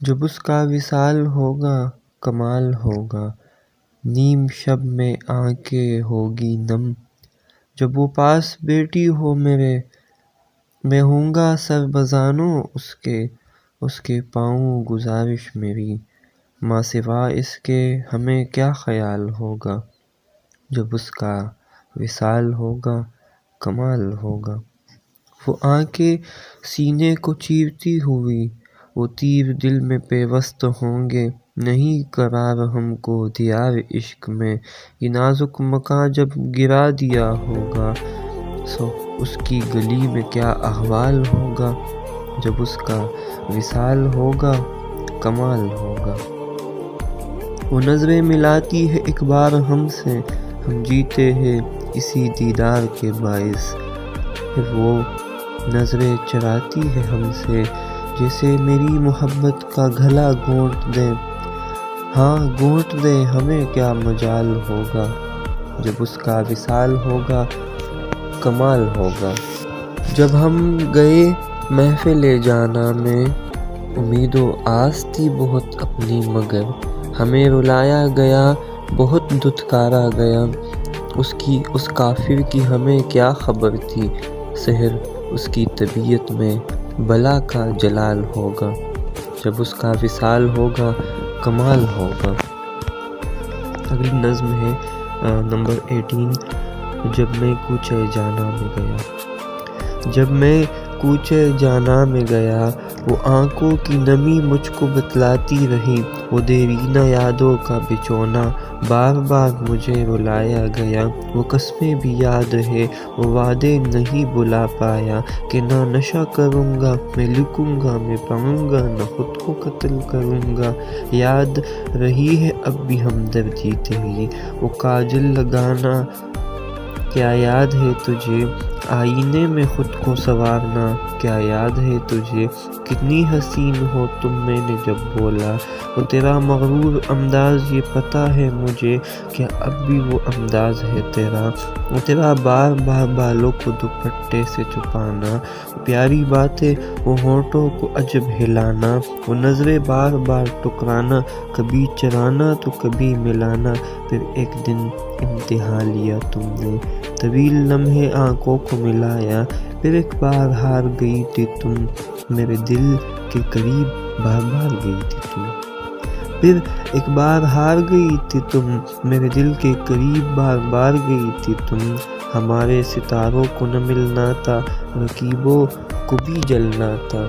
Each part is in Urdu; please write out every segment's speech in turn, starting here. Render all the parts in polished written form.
جب اس کا وصال ہوگا کمال ہوگا، نیم شب میں آنکھیں ہوگی نم، جب وہ پاس بیٹھی ہو میرے، میں ہوں گا سر بزانوں اس کے پاؤں گزارش میری، ماں سوا اس کے ہمیں کیا خیال ہوگا، جب اس کا وصال ہوگا کمال ہوگا۔ وہ آنکھیں سینے کو چیرتی ہوئی، وہ تیر دل میں پیوست ہوں گے، نہیں قرار ہم کو دیار عشق میں، یہ نازک مکاں جب گرا دیا ہوگا، سو اس کی گلی میں کیا احوال ہوگا، جب اس کا وصال ہوگا کمال ہوگا۔ وہ نظریں ملاتی ہے ایک بار ہم سے، ہم جیتے ہیں اسی دیدار کے باعث، پھر وہ نظریں چراتی ہے ہم سے، جیسے میری محبت کا گھلا گھونٹ دے، ہاں گھونٹ دے ہمیں کیا مجال ہوگا، جب اس کا وصال ہوگا کمال ہوگا۔ جب ہم گئے محفل جانا میں، امید و آس تھی بہت اپنی مگر، ہمیں رلایا گیا بہت دھتکارا گیا، اس کافر کی ہمیں کیا خبر تھی، سحر اس کی طبیعت میں بلا کا جلال ہوگا، جب اس کا وصال ہوگا کمال ہوگا۔ اگلی نظم ہے نمبر 18، جب میں کوچے جانا میں گیا۔ جب میں کوچے جانا میں گیا، وہ آنکھوں کی نمی مجھ کو بتلاتی رہی، وہ دیرینہ یادوں کا بچھونا بار بار مجھے رلایا گیا، وہ قسمیں بھی یاد ہے وہ وعدے نہیں بھلا پایا، کہ نہ نشہ کروں گا میں لکھوں گا میں پڑھوں گا نہ خود کو قتل کروں گا، یاد رہی ہے اب بھی ہمدردی تیری، وہ کاجل لگانا کیا یاد ہے تجھے، آئینے میں خود کو سنوارنا کیا یاد ہے تجھے، کتنی حسین ہو تم میں نے جب بولا، وہ تیرا مغرور انداز یہ پتہ ہے مجھے، کہ اب بھی وہ انداز ہے تیرا، وہ تیرا بار بار بالوں کو دوپٹے سے چھپانا، وہ پیاری باتیں وہ ہونٹوں کو عجب ہلانا، وہ نظریں بار بار ٹکرانا، کبھی چرانا تو کبھی ملانا، پھر ایک دن امتحان لیا تم نے، طویل لمحے آنکھوں کو ملایا، پھر ایک بار ہار گئی تھی تم میرے دل کے قریب، بار بار گئی تھی تم، پھر ایک بار ہار گئی تھی تم میرے دل کے قریب، بار بار گئی تھی تم، ہمارے ستاروں کو نہ ملنا تھا رقیبوں کو بھی جلنا تھا،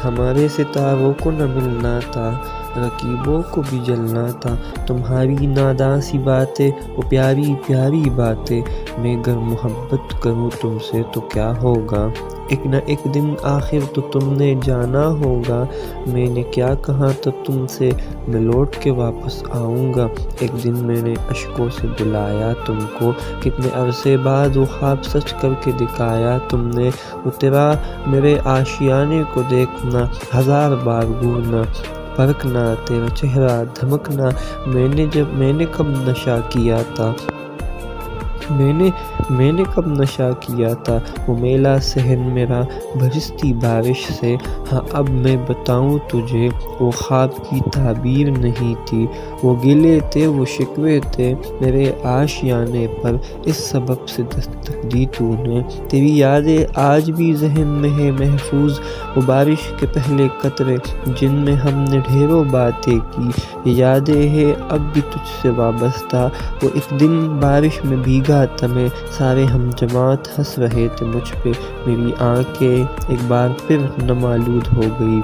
ہمارے ستاروں کو نہ ملنا تھا رقیبوں کو بھی جلنا تھا، تمہاری ناداں سی باتیں وہ پیاری پیاری باتیں، میں گر محبت کروں تم سے تو کیا ہوگا، ایک نہ ایک دن آخر تو تم نے جانا ہوگا، میں نے کیا کہا تھا تم سے میں لوٹ کے واپس آؤں گا، ایک دن میں نے اشکوں سے بلایا تم کو، کتنے عرصے بعد وہ خواب سچ کر کے دکھایا تم نے، وہ تیرا میرے آشیانے کو دیکھنا ہزار بار گھورنا پرکھنا، تیرا چہرہ دھمکنا، میں نے کب نشہ کیا تھا، میں نے کب نشہ کیا تھا، وہ میلا صحن میرا برستی بارش سے، ہاں اب میں بتاؤں تجھے وہ خواب کی تعبیر نہیں تھی، وہ گلے تھے وہ شکوے تھے میرے آشیانے پر، اس سبب سے دستک دی تو نے، تیری یادیں آج بھی ذہن میں ہے محفوظ، وہ بارش کے پہلے قطرے جن میں ہم نے ڈھیروں باتیں کی، یہ یادیں ہے اب بھی تجھ سے وابستہ، وہ ایک دن بارش میں بھیگا تھا میں، سارے ہم جماعت ہنس رہے تھے مجھ پہ، میری آنکھیں ایک بار پھر نمالود ہو گئی،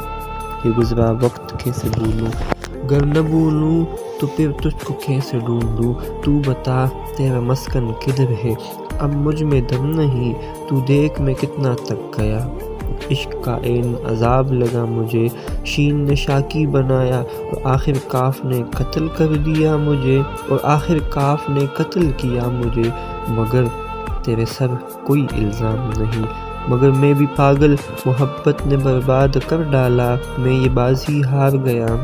یہ گزرا وقت کیسے بھولوں، گر نہ بھولوں تو پھر تجھ کو کیسے ڈھونڈوں، تو بتا تیرا مسکن کدھر ہے، اب مجھ میں دم نہیں، تو دیکھ میں کتنا تک گیا، عشق کا عین عذاب لگا مجھے، شین نے شاکی بنایا اور آخر کاف نے قتل کر دیا مجھے، اور آخر کاف نے قتل کیا مجھے، مگر تیرے سر کوئی الزام نہیں، مگر میں بھی پاگل محبت نے برباد کر ڈالا، میں یہ بازی ہار گیا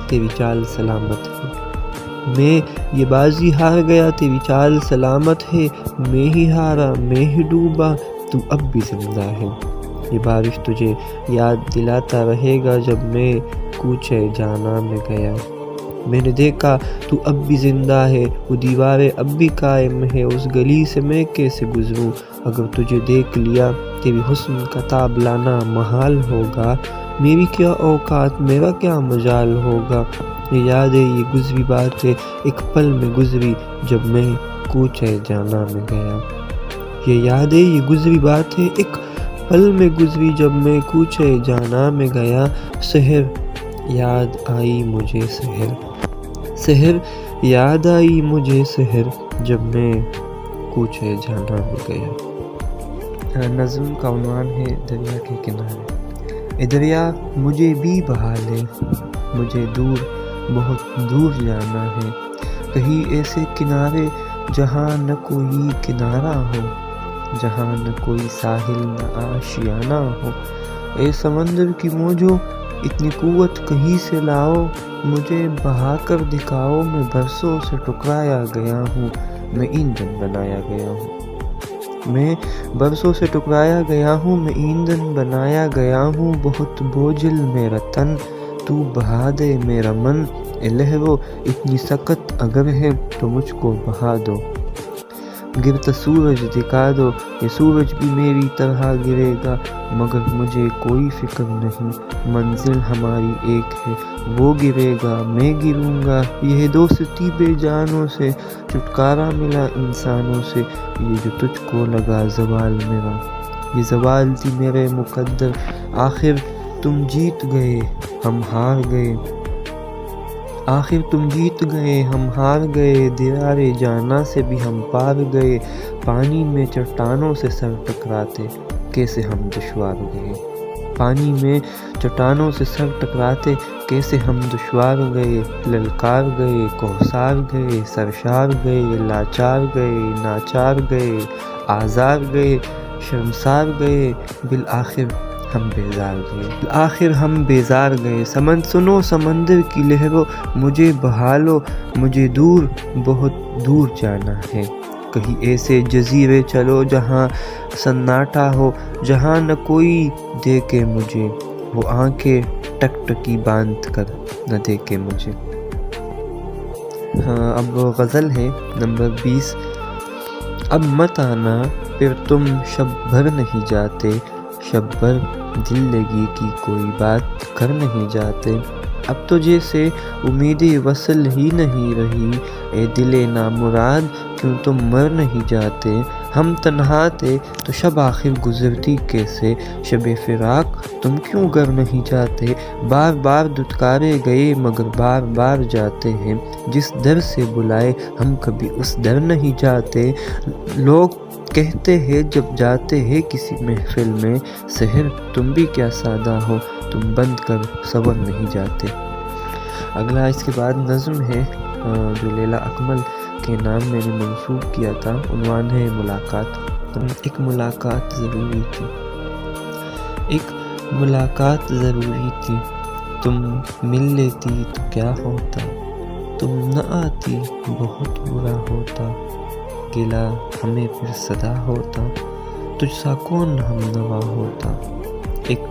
تیری چال سلامت ہے، میں یہ بازی ہار گیا تیری چال سلامت ہے، میں ہی ہارا میں ہی ڈوبا تو اب بھی زندہ ہے، یہ بارش تجھے یاد دلاتا رہے گا جب میں کوچے جانا میں گیا۔ میں نے دیکھا تو اب بھی زندہ ہے، وہ دیواریں اب بھی قائم ہے، اس گلی سے میں کیسے گزروں؟ اگر تجھے دیکھ لیا تیری حسن کا تاب لانا محال ہوگا، میری کیا اوقات، میرا کیا مجال ہوگا۔ یہ یادیں یہ گزری باتیں ایک پل میں گزری جب میں کوچے جانا میں گیا۔ یہ یادیں یہ گزری باتیں ایک پل میں گزری جب میں کوچے جانا میں گیا۔ سحر یاد آئی مجھے سحر، سحر یاد آئی مجھے سحر جب میں کوچے جانا میں گیا۔ نظم کا عنوان ہے دریا کے کنارے۔ اے دریا مجھے بھی بہا لے، مجھے دور بہت دور جانا ہے، کہیں ایسے کنارے جہاں نہ کوئی کنارہ ہو، جہاں نہ کوئی ساحل نہ آشیانہ ہو۔ اے سمندر کی موجوں اتنی قوت کہیں سے لاؤ، مجھے بہا کر دکھاؤ، میں برسوں سے ٹکرایا گیا ہوں، میں ایندھن بنایا گیا ہوں۔ میں برسوں سے ٹکرایا گیا ہوں، میں ایندھن بنایا گیا ہوں، بہت بوجھل میرا تن، تو بہا دے میرا من۔ اے لہرو اتنی سخت اگر ہے تو مجھ کو بہا دو، گرتا سورج دکھا دو۔ یہ سورج بھی میری طرح گرے گا مگر مجھے کوئی فکر نہیں، منزل ہماری ایک ہے، وہ گرے گا میں گروں گا۔ یہ دوستی بے جانوں سے، چھٹکارا ملا انسانوں سے، یہ جو تجھ کو لگا زوال میرا، یہ زوال تھی میرے مقدر۔ آخر تم جیت گئے ہم ہار گئے، آخر تم جیت گئے ہم ہار گئے، دیوارے جانا سے بھی ہم پار گئے، پانی میں چٹانوں سے سر ٹکراتے کیسے ہم دشوار گئے، پانی میں چٹانوں سے سر ٹکراتے کیسے ہم دشوار گئے۔ للکار گئے، کوہسار گئے، سرشار گئے، لاچار گئے، ناچار گئے، آزار گئے، شرمسار گئے، بالآخر ہم بیزار گئے، بالآخر ہم بیزار گئے۔ سنو سمندر کی لہروں مجھے بہا لو، مجھے دور بہت دور جانا ہے، کہیں ایسے جزیرے چلو جہاں سناٹا ہو، جہاں نہ کوئی دیکھے مجھے، وہ آنکھیں ٹکٹکی باندھ کر نہ دیکھے مجھے۔ اب غزل ہے نمبر 20۔ اب مت آنا پھر تم شب بھر نہیں جاتے، شب بھر دل لگی کی کوئی بات کر نہیں جاتے، اب تو جیسے امید وصل ہی نہیں رہی، اے دل نامراد کیوں تم مر نہیں جاتے۔ ہم تنہا تھے تو شب آخر گزرتی کیسے، شب فراق تم کیوں گھر نہیں جاتے، بار بار دھتکارے گئے مگر بار بار جاتے ہیں، جس در سے بلائے ہم کبھی اس در نہیں جاتے۔ لوگ کہتے ہیں جب جاتے ہیں کسی محفل میں، سحر تم بھی کیا سادہ ہو، تم بند کر سور نہیں جاتے۔ اگلا اس کے بعد نظم ہے جو لیلا اکمل کے نام میں نے منسوب کیا تھا، عنوان ہے ملاقات۔ ایک ملاقات ضروری تھی، ایک ملاقات ضروری تھی، تم مل لیتی تو کیا ہوتا، تم نہ آتی بہت برا ہوتا، گلا ہمیں پھر صدا ہوتا، تجھ سا کون ہم نوا ہوتا، ایک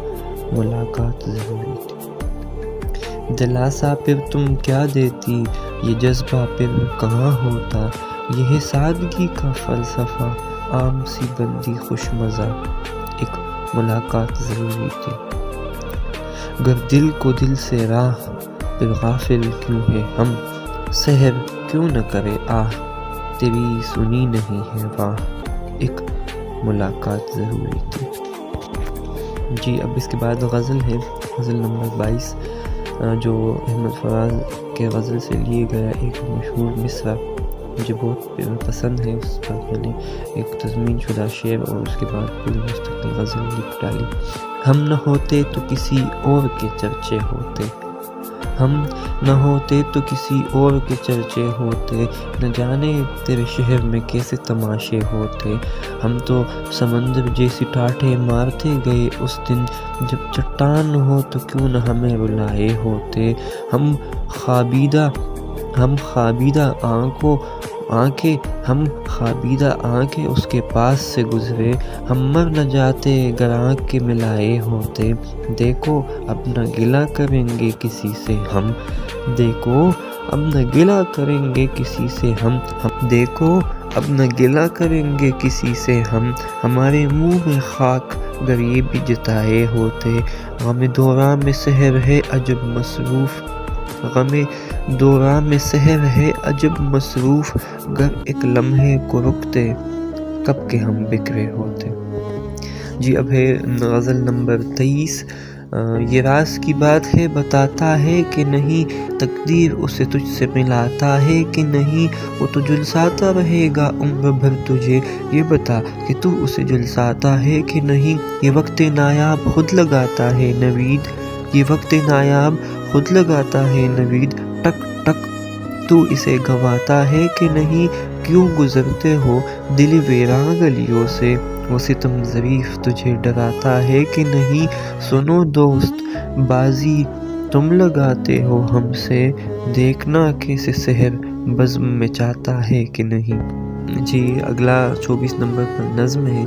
ملاقات ضروری تھی۔ دلاسا پھر تم کیا دیتی، یہ جذبہ پھر کہاں ہوتا، یہ ہے سادگی کا فلسفہ، عام سی بندی خوش مزہ، ایک ملاقات ضروری تھی۔ گر دل کو دل سے راہ پھر غافل کیوں ہے ہم، سحر کیوں نہ کرے آہ، تیری سنی نہیں ہے واہ، ایک ملاقات ضروری تھی۔ جی اب اس کے بعد غزل ہے، غزل نمبر 22، جو احمد فراز کے غزل سے لیے گیا ایک مشہور مصرع مجھے بہت پسند ہے، اس پر میں نے ایک تضمین شدہ شعر اور اس کے بعد پوری مستقل غزل لکھ ڈالی۔ ہم نہ ہوتے تو کسی اور کے چرچے ہوتے، ہم نہ ہوتے تو کسی اور کے چرچے ہوتے، نہ جانے تیرے شہر میں کیسے تماشے ہوتے، ہم تو سمندر جیسی ٹاٹھیں مارتے گئے اس دن، جب چٹان ہو تو کیوں نہ ہمیں رلائے ہوتے، ہم خوابیدہ آنکھوں آنکھیں ہم خوابیدہ آنکھیں اس کے پاس سے گزرے، ہم مر نہ جاتے گر آنکھ کے ملائے ہوتے۔ دیکھو اب نہ گلہ کریں گے کسی سے ہم، دیکھو اب نہ گلہ کریں گے کسی سے ہم، دیکھو اب نہ گلہ کریں گے کسی سے ہم، ہمارے منہ میں خاک گر یہ بھی جتائے ہوتے۔ غم دوران میں سحر ہے عجب مصروف، غم دوران میں سحر ہے عجب مصروف، گر ایک لمحے کو رکتے کب کے ہم بکھرے ہوتے۔ جی اب ہے غزل نمبر 23۔ یہ راز کی بات ہے بتاتا ہے کہ نہیں، تقدیر اسے تجھ سے ملاتا ہے کہ نہیں، وہ تو جلساتا رہے گا عمر بھر تجھے، یہ بتا کہ تو اسے جلساتا ہے کہ نہیں۔ یہ وقت نایاب خود لگاتا ہے نوید، یہ وقت نایاب خود لگاتا ہے نوید، ٹک ٹک تو اسے گنواتا ہے کہ نہیں۔ کیوں گزرتے ہو دل ویراں گلیوں سے، وہ ستم ظریف تجھے ڈراتا ہے کہ نہیں۔ سنو دوست بازی تم لگاتے ہو ہم سے، دیکھنا کیسے سحر بزم میں چاہتا ہے کہ نہیں۔ جی اگلا 24 نمبر پر نظم ہے،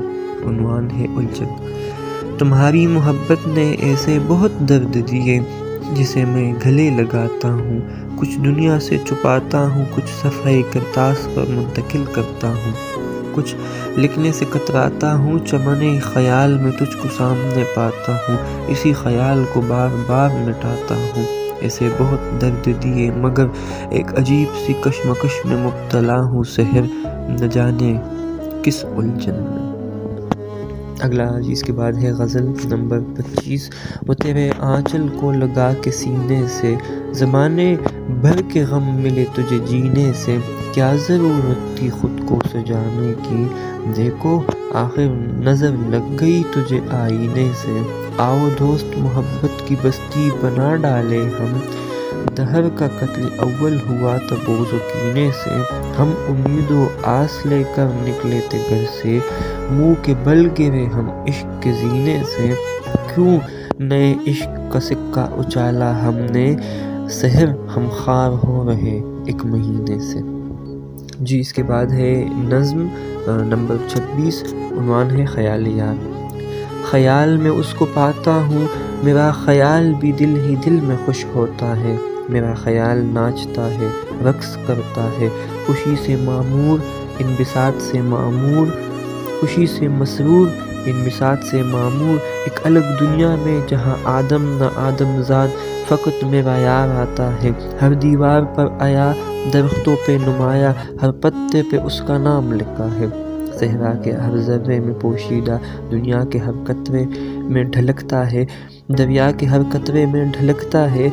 عنوان ہے الجھن۔ تمہاری محبت نے ایسے بہت درد دیے جسے میں گلے لگاتا ہوں، کچھ دنیا سے چھپاتا ہوں، کچھ صفحہ کرتاس پر منتقل کرتا ہوں، کچھ لکھنے سے کتراتا ہوں، چمن خیال میں تجھ کو سامنے پاتا ہوں، اسی خیال کو بار بار مٹاتا ہوں۔ ایسے بہت درد دیے مگر ایک عجیب سی کشمکش میں مبتلا ہوں، سحر نہ جانے کس الجھن میں۔ اگلا جی اس کے بعد ہے غزل نمبر 25۔ وہ تیرے آنچل کو لگا کے سینے سے، زمانے بھر کے غم ملے تجھے جینے سے، کیا ضرورت تھی خود کو سجانے کی، دیکھو آخر نظر لگ گئی تجھے آئینے سے۔ آؤ دوست محبت کی بستی بنا ڈالے ہم، دہر کا قتل اول ہوا تھا بغض و کینے سے، ہم امید و آس لے کر نکلے تھے گھر سے، منہ کے بل گرے ہم عشق کے زینے سے، کیوں نئے عشق کا سکہ اچالا ہم نے، سحر ہم خوار ہو رہے ایک مہینے سے۔ جی اس کے بعد ہے نظم نمبر 26، عنوان ہے خیال یار۔ خیال میں اس کو پاتا ہوں، میرا خیال بھی دل ہی دل میں خوش ہوتا ہے، میرا خیال ناچتا ہے رقص کرتا ہے، خوشی سے معمور انبساط سے معمور، خوشی سے مسرور انبساط سے معمور، ایک الگ دنیا میں جہاں آدم نہ آدم زاد، فقط میرا یار آتا ہے، ہر دیوار پر آیا درختوں پہ نمایاں، ہر پتے پہ اس کا نام لکھا ہے، صحرا کے ہر ذرے میں پوشیدہ، دنیا کے ہر قطرے میں ڈھلکتا ہے، دریا کے ہر قطرے میں ڈھلکتا ہے،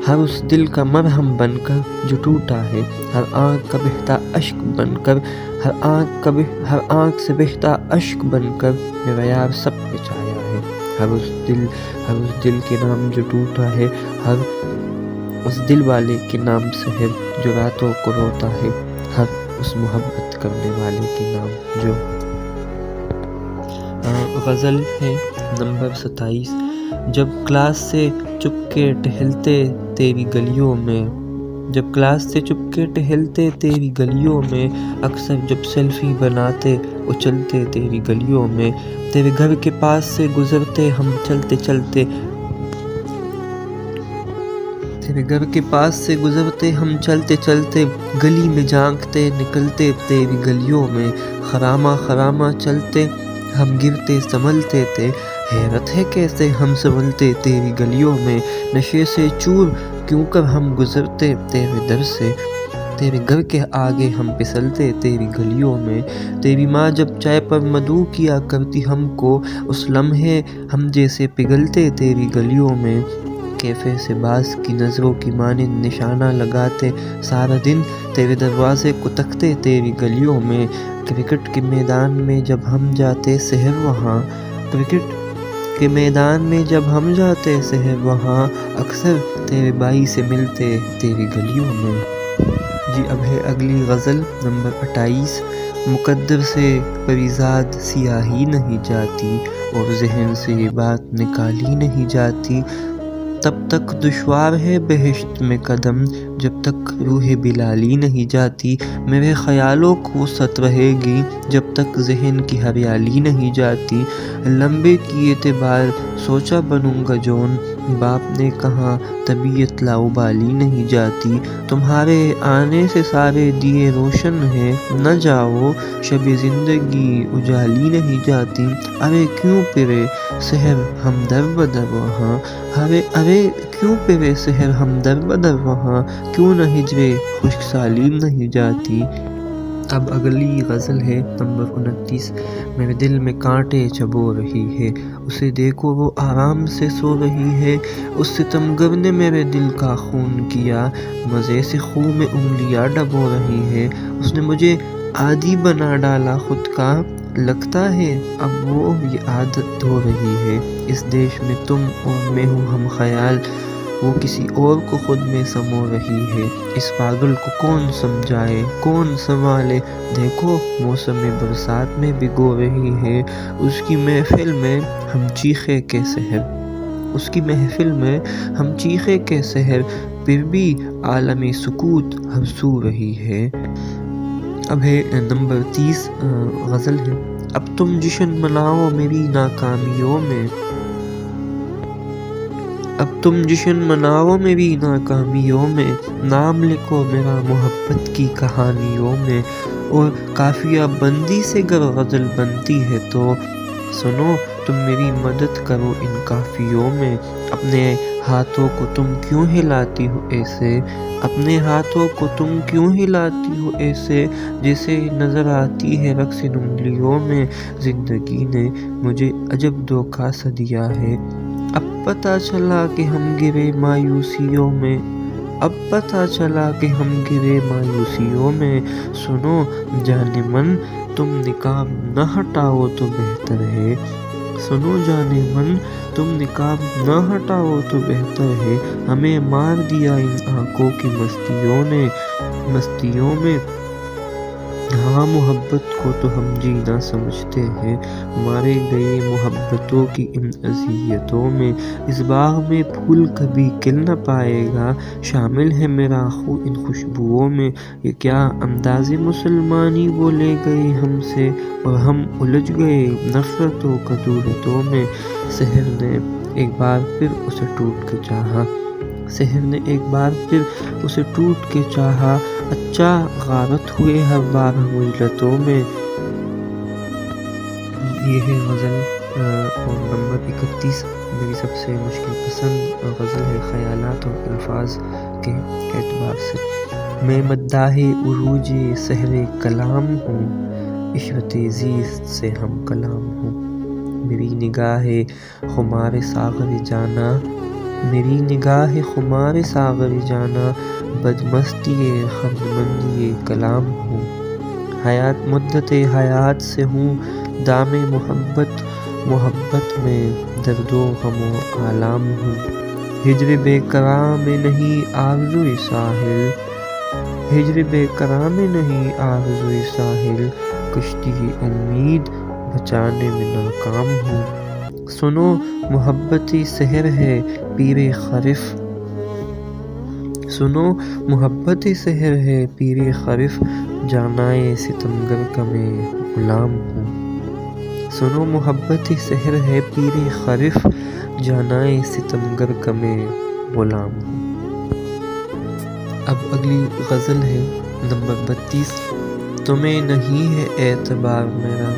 ہر اس دل کا مرہم بن کر جو ٹوٹا ہے، ہر آنکھ کا بہتا اشک بن کر، ہر آنکھ سے بہتا اشک بن کر، میرا یار سب پہ چھایا ہے، ہر اس دل کے نام جو ٹوٹا ہے، ہر اس دل والے کے نام سحر جو راتوں کو روتا ہے، ہر اس محبت کرنے والے کے نام جو۔ غزل ہے نمبر 27۔ جب کلاس سے چپ کے ٹہلتے تیری گلیوں میں، جب کلاس سے چپ کے ٹہلتے تیری گلیوں میں، اکثر جب سیلفی بناتے اچلتے تیری گلیوں میں، تیرے گھر کے پاس سے گزرتے ہم چلتے چلتے، تیرے گھر کے پاس سے گزرتے ہم چلتے چلتے، گلی میں جھانکتے نکلتے تیری گلیوں میں، خرامہ خرامہ چلتے ہم گرتے سنبھلتے تھے، حیرت ہے کیسے ہم سنبھلتے تیری گلیوں میں، نشے سے چور کیوں کر ہم گزرتے تیرے در سے، تیرے گھر کے آگے ہم پھسلتے تیری گلیوں میں، تیری ماں جب چائے پر مدعو کیا کرتی ہم کو، اس لمحے ہم جیسے پگھلتے تیری گلیوں میں، کیفے سے باز کی نظروں کی مانند نشانہ لگاتے سارا دن تیرے دروازے کو تکتے تیری گلیوں میں، کرکٹ کے میدان میں جب ہم جاتے سحر وہاں، کرکٹ کے میدان میں جب ہم جاتے سحر وہاں، اکثر تیرے بھائی سے ملتے تیری گلیوں میں۔ جی اب ہے اگلی غزل نمبر 28۔ مقدر سے پریزاد سیاہی نہیں جاتی، اور ذہن سے یہ بات نکالی نہیں جاتی، تب تک دشوار ہے بہشت میں قدم، جب تک روح بلالی نہیں جاتی، میرے خیالوں کو ست رہے گی جب تک ذہن کی ہریالی نہیں جاتی۔ لمبے کی اعتبار سوچا بنوں گا جون، باپ نے کہا طبیعت لاؤبالی نہیں جاتی۔ تمہارے آنے سے سارے دیے روشن ہیں، نہ جاؤ شب زندگی اجالی نہیں جاتی۔ ارے کیوں پرے سحر ہم در بدر وہاں، ارے کیوں پرے سحر ہم در بدر وہاں، کیوں نہ ہجر خشک سالی نہیں جاتی۔ اب اگلی غزل ہے نمبر 29۔ میرے دل میں کانٹے چبو رہی ہے، اسے دیکھو وہ آرام سے سو رہی ہے۔ اس ستمگر نے میرے دل کا خون کیا، مزے سے خوں میں انگلیاں ڈبو رہی ہے۔ اس نے مجھے عادی بنا ڈالا خود کا، لگتا ہے اب وہ یہ عادت ہو رہی ہے۔ اس دیش میں تم اور میں ہوں ہم خیال، وہ کسی اور کو خود میں سمو رہی ہے۔ اس پاگل کو کون سمجھائے کون سنبھالے، دیکھو موسم برسات میں بھگو رہی ہے۔ اس کی محفل میں ہم چیخے کے سحر، اس کی محفل میں ہم چیخے کے سحر، پھر بھی عالمی سکوت ہر سو رہی ہے۔ اب ہے نمبر 30 غزل ہے۔ اب تم جشن مناؤ میری ناکامیوں میں، اب تم جشن مناؤ میری ناکامیوں میں، نام لکھو میرا محبت کی کہانیوں میں۔ اور قافیہ بندی سے گر غزل بنتی ہے تو سنو تم میری مدد کرو ان قافیوں میں۔ اپنے ہاتھوں کو تم کیوں ہلاتی ہو ایسے، اپنے ہاتھوں کو تم کیوں ہلاتی ہو ایسے، جیسے نظر آتی ہے رقص انگلیوں میں۔ زندگی نے مجھے عجب دھوکا سا دیا ہے، اب پتہ چلا کہ ہم گرے مایوسیوں میں، اب پتہ چلا کہ ہم گرے مایوسیوں میں۔ سنو جان من تم نقاب نہ ہٹاؤ تو بہتر ہے، سنو جان من تم نقاب نہ ہٹاؤ تو بہتر ہے۔ ہمیں مار دیا ان آنکھوں کی مستیوں نے، مستیوں میں۔ ہاں محبت کو تو ہم جینا سمجھتے ہیں، مارے گئے محبتوں کی ان اذیتوں میں۔ اس باغ میں پھول کبھی کھل نہ پائے گا، شامل ہے میرا خوں ان خوشبوؤں میں۔ یہ کیا انداز مسلمانی وہ لے گئے ہم سے، اور ہم الجھ گئے نفرتوں کدورتوں میں۔ سحر نے ایک بار پھر اسے ٹوٹ کے چاہا، سحر نے ایک بار پھر اسے ٹوٹ کے چاہا، اچھا غارت ہوئے ہر بار ہم اجلتوں میں۔ یہ ہے غزل نمبر 31، میری سب سے مشکل پسند غزل ہے خیالات اور الفاظ کے اعتبار سے۔ میں مداح عروج سحر کلام ہوں، عشرت عزیز سے ہم کلام ہوں۔ میری نگاہ خمار ساغر جانا، میری نگاہ خمار ساغر جانا، بدمستی خردمندی کلام ہوں۔ حیات مدت حیات سے ہوں دام محبت، محبت میں درد و غم و آلام ہوں۔ ہجر بے قرار میں نہیں آرزوئے ساحل، ہجر بے قرار میں نہیں آرزوئے ساحل، کشتی امید بچانے میں ناکام ہوں۔ سنو محبتی سحر ہے پیر خرف، سنو محبتی سحر ہے پیر خرف، جانائے ستمگر کا میں غلام ہوں۔ سنو محبتی سحر ہے پیر خرف، جانائے ستمگر کا میں غلام ہوں۔ اب اگلی غزل ہے نمبر 32۔ تمہیں نہیں ہے اعتبار میرا،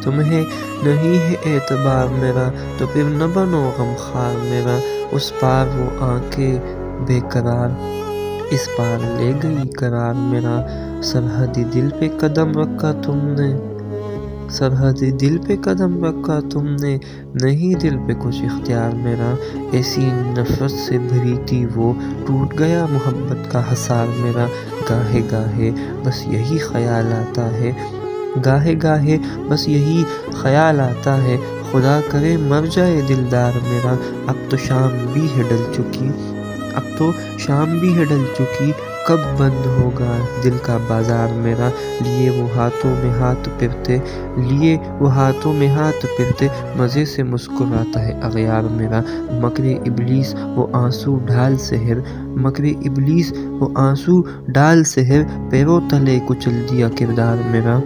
تمہیں نہیں ہے اعتبار میرا، تو پھر نہ بنو غمخوار میرا۔ اس پار وہ آنکھیں بے قرار، اس پار لے گئی قرار میرا۔ سرحد دل پہ قدم رکھا تم نے، سرحد دل پہ قدم رکھا تم نے، نہیں دل پہ کچھ اختیار میرا۔ ایسی نفرت سے بھری تھی وہ، ٹوٹ گیا محبت کا حصار میرا۔ گاہے گاہے بس یہی خیال آتا ہے، گاہے گاہے بس یہی خیال آتا ہے، خدا کرے مر جائے دلدار میرا۔ اب تو شام بھی ہے ڈل چکی، اب تو شام بھی ہے ڈل چکی، کب بند ہوگا دل کا بازار میرا، لیے وہ ہاتھوں میں ہاتھ پھرتے مزے سے مسکراتا ہے اغیار میرا۔ مکر ابلیس وہ آنسو ڈال سحر، پیروں تلے کچل دیا کردار میرا،